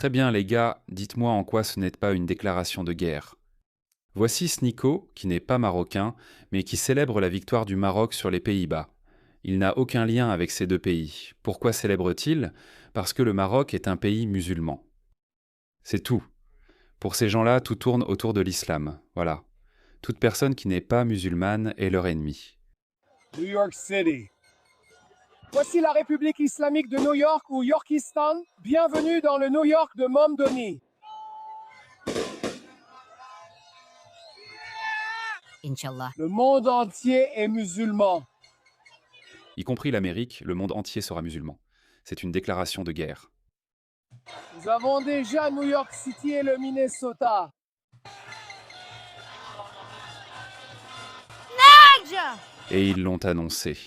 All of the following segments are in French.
Très bien les gars, dites-moi en quoi ce n'est pas une déclaration de guerre. Voici Snico, qui n'est pas marocain, mais qui célèbre la victoire du Maroc sur les Pays-Bas. Il n'a aucun lien avec ces deux pays. Pourquoi célèbre-t-il ? Parce que le Maroc est un pays musulman. C'est tout. Pour ces gens-là, tout tourne autour de l'islam. Voilà. Toute personne qui n'est pas musulmane est leur ennemi. New York City. Voici la République islamique de New York ou Yorkistan. Bienvenue dans le New York de Mamdani. Inch'Allah. Le monde entier est musulman. Y compris l'Amérique, le monde entier sera musulman. C'est une déclaration de guerre. Nous avons déjà New York City et le Minnesota. Et ils l'ont annoncé.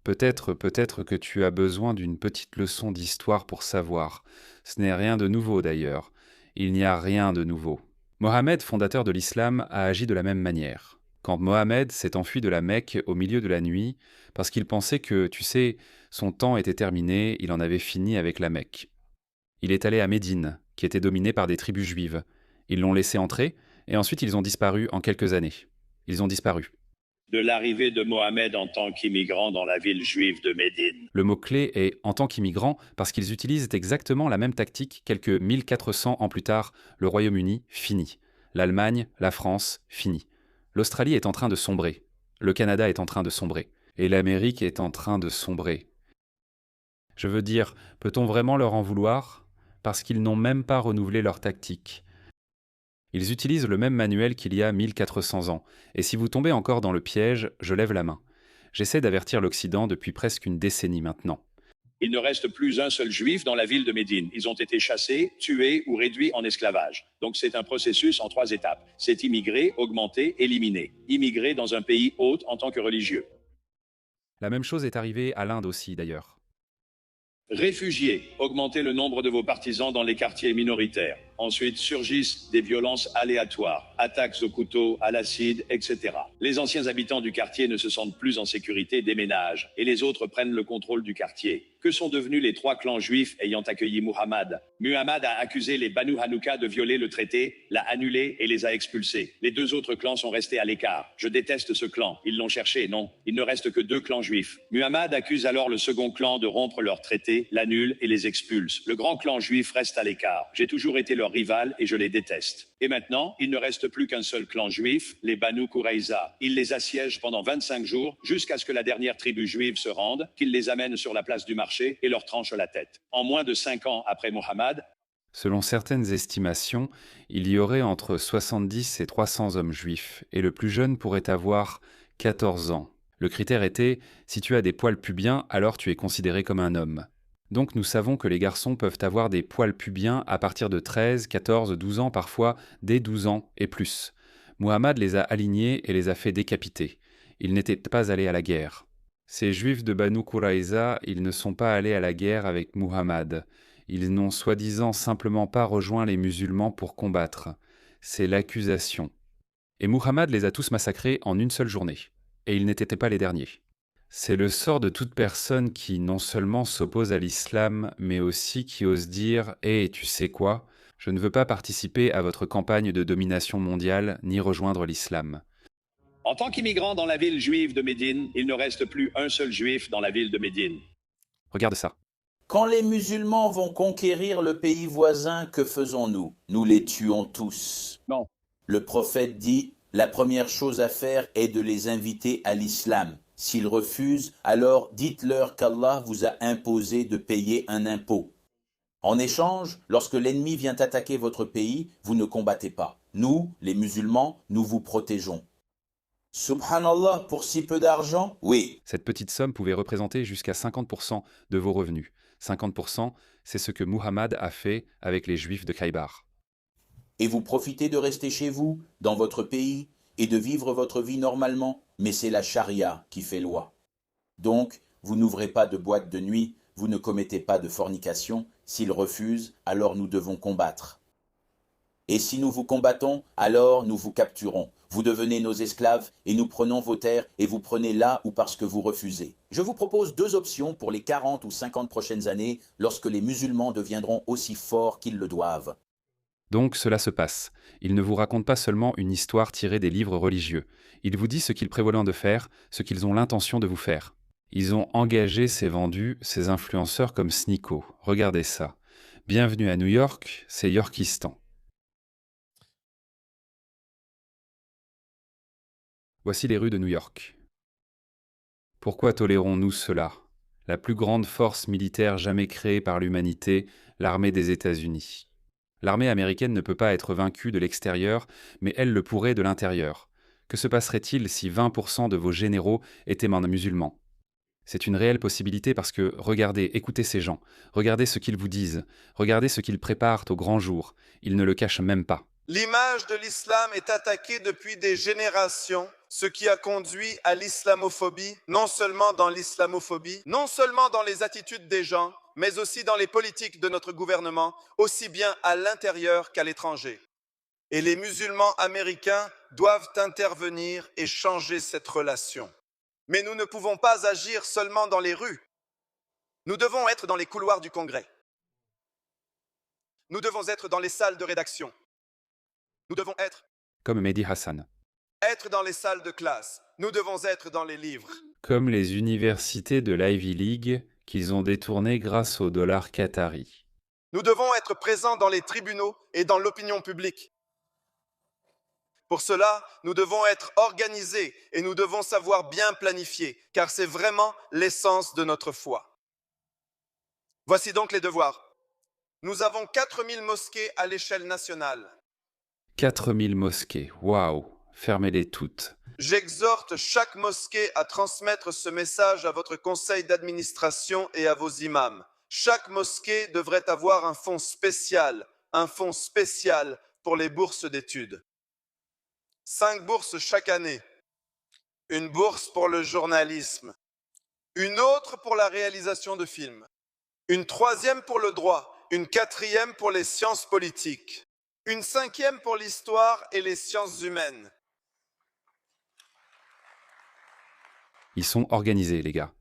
Peut-être que tu as besoin d'une petite leçon d'histoire pour savoir. Ce n'est rien de nouveau d'ailleurs. Il n'y a rien de nouveau. Mohammed, fondateur de l'islam, a agi de la même manière. Quand Mohammed s'est enfui de la Mecque au milieu de la nuit, parce qu'il pensait que, tu sais, son temps était terminé, il en avait fini avec la Mecque. Il est allé à Médine, qui était dominée par des tribus juives. Ils l'ont laissé entrer, et ensuite ils ont disparu en quelques années. Ils ont disparu. De l'arrivée de Mohammed en tant qu'immigrant dans la ville juive de Médine. Le mot-clé est « en tant qu'immigrant » parce qu'ils utilisent exactement la même tactique quelques 1400 ans plus tard. Le Royaume-Uni, fini. L'Allemagne, la France, fini. L'Australie est en train de sombrer. Le Canada est en train de sombrer. Et l'Amérique est en train de sombrer. Je veux dire, peut-on vraiment leur en vouloir ? Parce qu'ils n'ont même pas renouvelé leur tactique. Ils utilisent le même manuel qu'il y a 1400 ans, et si vous tombez encore dans le piège, je lève la main. J'essaie d'avertir l'Occident depuis presque une décennie maintenant. Il ne reste plus un seul juif dans la ville de Médine. Ils ont été chassés, tués ou réduits en esclavage. Donc c'est un processus en 3 étapes. C'est immigrer, augmenter, éliminer. Immigrer dans un pays hôte en tant que religieux. La même chose est arrivée à l'Inde aussi d'ailleurs. Réfugiés, augmenter le nombre de vos partisans dans les quartiers minoritaires. Ensuite surgissent des violences aléatoires, attaques au couteau, à l'acide, etc. Les anciens habitants du quartier ne se sentent plus en sécurité, déménagent, et les autres prennent le contrôle du quartier. Que sont devenus les 3 clans juifs ayant accueilli Muhammad ? Muhammad a accusé les Banu Hanouka de violer le traité, l'a annulé et les a expulsés. Les 2 autres clans sont restés à l'écart. Je déteste ce clan. Ils l'ont cherché, non. Il ne reste que 2 clans juifs. Muhammad accuse alors le second clan de rompre leur traité, l'annule et les expulse. Le grand clan juif reste à l'écart. J'ai toujours été leur rival et je les déteste. Et maintenant, il ne reste plus qu'un seul clan juif, les Banu Qurayza. Ils les assiègent pendant 25 jours jusqu'à ce que la dernière tribu juive se rende, qu'ils les amènent sur la place du marché et leur tranchent la tête. En moins de 5 ans après Mohammed, selon certaines estimations, il y aurait entre 70 et 300 hommes juifs, et le plus jeune pourrait avoir 14 ans. Le critère était, si tu as des poils pubiens, alors tu es considéré comme un homme. Donc nous savons que les garçons peuvent avoir des poils pubiens à partir de 13, 14, 12 ans, parfois dès 12 ans et plus. Muhammad les a alignés et les a fait décapiter. Ils n'étaient pas allés à la guerre. Ces juifs de Banu Qurayza, ils ne sont pas allés à la guerre avec Muhammad. Ils n'ont soi-disant simplement pas rejoint les musulmans pour combattre. C'est l'accusation. Et Muhammad les a tous massacrés en une seule journée. Et ils n'étaient pas les derniers. C'est le sort de toute personne qui non seulement s'oppose à l'islam, mais aussi qui ose dire « Hé, tu sais quoi ? Je ne veux pas participer à votre campagne de domination mondiale, ni rejoindre l'islam. » en tant qu'immigrant dans la ville juive de Médine, il ne reste plus un seul juif dans la ville de Médine. Regarde ça. Quand les musulmans vont conquérir le pays voisin, que faisons-nous ? Nous les tuons tous. Non. Le prophète dit, la première chose à faire est de les inviter à l'islam. S'ils refusent, alors dites-leur qu'Allah vous a imposé de payer un impôt. En échange, lorsque l'ennemi vient attaquer votre pays, vous ne combattez pas. Nous, les musulmans, nous vous protégeons. Subhanallah, pour si peu d'argent ? Oui. Cette petite somme pouvait représenter jusqu'à 50% de vos revenus. 50%, c'est ce que Muhammad a fait avec les Juifs de Khaybar. Et vous profitez de rester chez vous, dans votre pays, et de vivre votre vie normalement, mais c'est la charia qui fait loi. Donc, vous n'ouvrez pas de boîte de nuit, vous ne commettez pas de fornication. S'ils refusent, alors nous devons combattre. Et si nous vous combattons, alors nous vous capturons. Vous devenez nos esclaves et nous prenons vos terres et vous prenez là ou parce que vous refusez. Je vous propose 2 options pour les 40 ou 50 prochaines années lorsque les musulmans deviendront aussi forts qu'ils le doivent. Donc cela se passe. Il ne vous raconte pas seulement une histoire tirée des livres religieux. Il vous dit ce qu'ils prévoient de faire, ce qu'ils ont l'intention de vous faire. Ils ont engagé ces vendus, ces influenceurs comme Sneako. Regardez ça. Bienvenue à New York, c'est Yorkistan. Voici les rues de New York. Pourquoi tolérons-nous cela? La plus grande force militaire jamais créée par l'humanité, l'armée des États-Unis. L'armée américaine ne peut pas être vaincue de l'extérieur, mais elle le pourrait de l'intérieur. Que se passerait-il si 20% de vos généraux étaient musulmans? C'est une réelle possibilité parce que, regardez, écoutez ces gens, regardez ce qu'ils vous disent, regardez ce qu'ils préparent au grand jour, ils ne le cachent même pas. L'image de l'islam est attaquée depuis des générations, ce qui a conduit à l'islamophobie, non seulement dans l'islamophobie, non seulement dans les attitudes des gens, mais aussi dans les politiques de notre gouvernement, aussi bien à l'intérieur qu'à l'étranger. Et les musulmans américains doivent intervenir et changer cette relation. Mais nous ne pouvons pas agir seulement dans les rues. Nous devons être dans les couloirs du Congrès. Nous devons être dans les salles de rédaction. Nous devons être Comme Mehdi Hassan. dans les salles de classe. Nous devons être dans les livres. Comme les universités de l'Ivy League qu'ils ont détournées grâce au dollar qatari. Nous devons être présents dans les tribunaux et dans l'opinion publique. Pour cela, nous devons être organisés et nous devons savoir bien planifier, car c'est vraiment l'essence de notre foi. Voici donc les devoirs. Nous avons 4000 mosquées à l'échelle nationale. 4000 mosquées, waouh, fermez-les toutes. J'exhorte chaque mosquée à transmettre ce message à votre conseil d'administration et à vos imams. Chaque mosquée devrait avoir un fonds spécial pour les bourses d'études. 5 bourses chaque année. Une bourse pour le journalisme. Une autre pour la réalisation de films. Une 3e pour le droit. Une 4e pour les sciences politiques. Une 5e pour l'histoire et les sciences humaines. Ils sont organisés, les gars.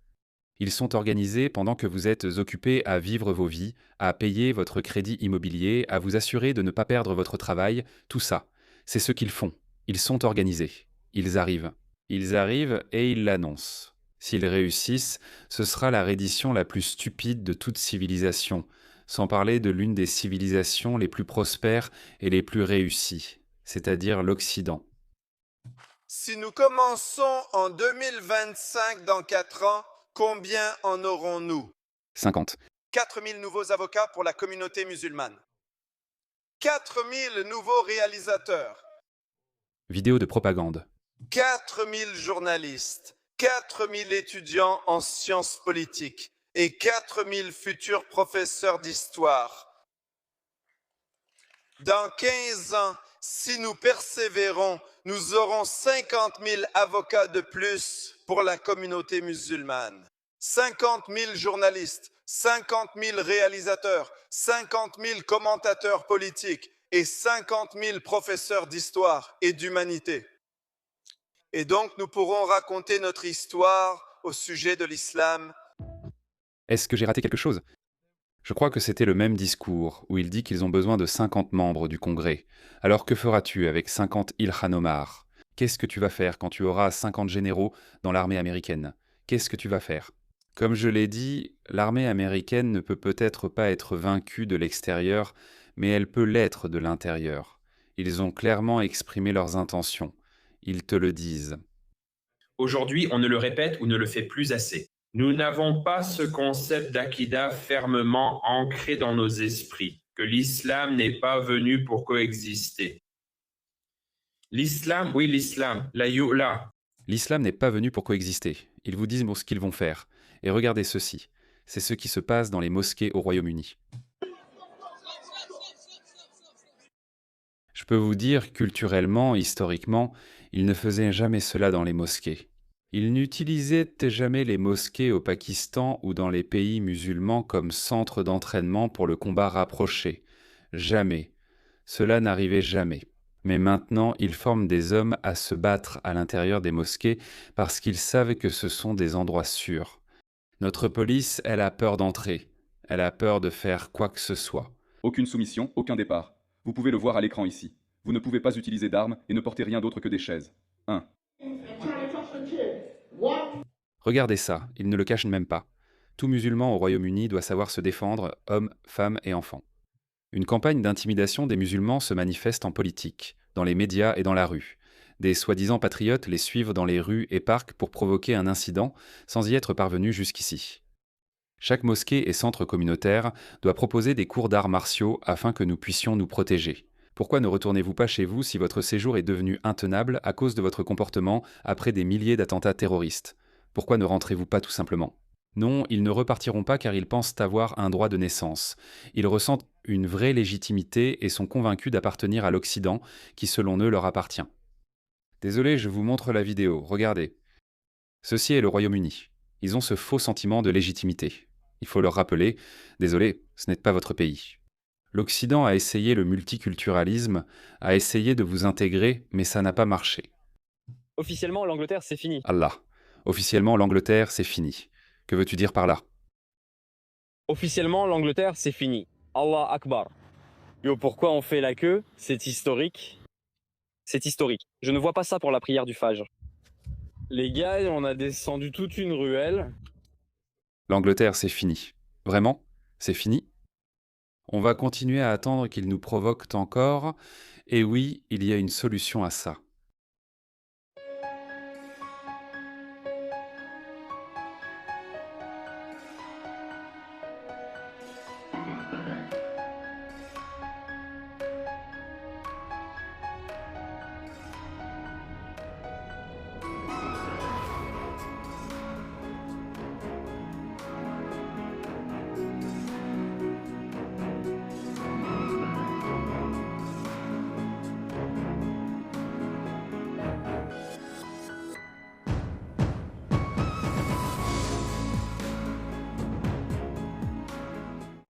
Ils sont organisés pendant que vous êtes occupés à vivre vos vies, à payer votre crédit immobilier, à vous assurer de ne pas perdre votre travail, tout ça. C'est ce qu'ils font. Ils sont organisés. Ils arrivent. Ils arrivent et ils l'annoncent. S'ils réussissent, ce sera la reddition la plus stupide de toute civilisation, sans parler de l'une des civilisations les plus prospères et les plus réussies, c'est-à-dire l'Occident. Si nous commençons en 2025 dans 4 ans, combien en aurons-nous? 50. 4000 nouveaux avocats pour la communauté musulmane. 4000 nouveaux réalisateurs. Vidéo de propagande. 4000 journalistes. 4000 étudiants en sciences politiques. Et 4000 futurs professeurs d'histoire. Dans 15 ans, si nous persévérons, nous aurons 50 000 avocats de plus pour la communauté musulmane. 50 000 journalistes, 50 000 réalisateurs, 50 000 commentateurs politiques et 50 000 professeurs d'histoire et d'humanité. Et donc nous pourrons raconter notre histoire au sujet de l'islam. Est-ce que j'ai raté quelque chose? Je crois que c'était le même discours, où il dit qu'ils ont besoin de 50 membres du Congrès. Alors que feras-tu avec 50 Ilhan Omar? Qu'est-ce que tu vas faire quand tu auras 50 généraux dans l'armée américaine? Qu'est-ce que tu vas faire? Comme je l'ai dit, l'armée américaine ne peut peut-être pas être vaincue de l'extérieur, mais elle peut l'être de l'intérieur. Ils ont clairement exprimé leurs intentions. Ils te le disent. Aujourd'hui, on ne le répète ou ne le fait plus assez. Nous n'avons pas ce concept d'Aqida fermement ancré dans nos esprits, que l'islam n'est pas venu pour coexister. L'islam, oui l'islam, la yu'la. L'islam n'est pas venu pour coexister. Ils vous disent ce qu'ils vont faire. Et regardez ceci. C'est ce qui se passe dans les mosquées au Royaume-Uni. Je peux vous dire, culturellement, historiquement, ils ne faisaient jamais cela dans les mosquées. Ils n'utilisaient jamais les mosquées au Pakistan ou dans les pays musulmans comme centre d'entraînement pour le combat rapproché. Jamais. Cela n'arrivait jamais. Mais maintenant, ils forment des hommes à se battre à l'intérieur des mosquées parce qu'ils savent que ce sont des endroits sûrs. Notre police, elle a peur d'entrer. Elle a peur de faire quoi que ce soit. Aucune soumission, aucun départ. Vous pouvez le voir à l'écran ici. Vous ne pouvez pas utiliser d'armes et ne porter rien d'autre que des chaises. 1. Regardez ça, ils ne le cachent même pas. Tout musulman au Royaume-Uni doit savoir se défendre, hommes, femmes et enfants. Une campagne d'intimidation des musulmans se manifeste en politique, dans les médias et dans la rue. Des soi-disant patriotes les suivent dans les rues et parcs pour provoquer un incident sans y être parvenus jusqu'ici. Chaque mosquée et centre communautaire doit proposer des cours d'arts martiaux afin que nous puissions nous protéger. Pourquoi ne retournez-vous pas chez vous si votre séjour est devenu intenable à cause de votre comportement après des milliers d'attentats terroristes? Pourquoi ne rentrez-vous pas tout simplement? Non, ils ne repartiront pas car ils pensent avoir un droit de naissance. Ils ressentent une vraie légitimité et sont convaincus d'appartenir à l'Occident qui, selon eux, leur appartient. Désolé, je vous montre la vidéo, regardez. Ceci est le Royaume-Uni. Ils ont ce faux sentiment de légitimité. Il faut leur rappeler, désolé, ce n'est pas votre pays. L'Occident a essayé le multiculturalisme, a essayé de vous intégrer, mais ça n'a pas marché. Officiellement, l'Angleterre, c'est fini. Allah. Officiellement, l'Angleterre, c'est fini. Que veux-tu dire par là? Officiellement, l'Angleterre, c'est fini. Allah Akbar. Yo, pourquoi on fait la queue? C'est historique. C'est historique. Je ne vois pas ça pour la prière du Fajr. Les gars, on a descendu toute une ruelle. L'Angleterre, c'est fini. Vraiment? C'est fini? On va continuer à attendre qu'ils nous provoquent encore, et oui, il y a une solution à ça.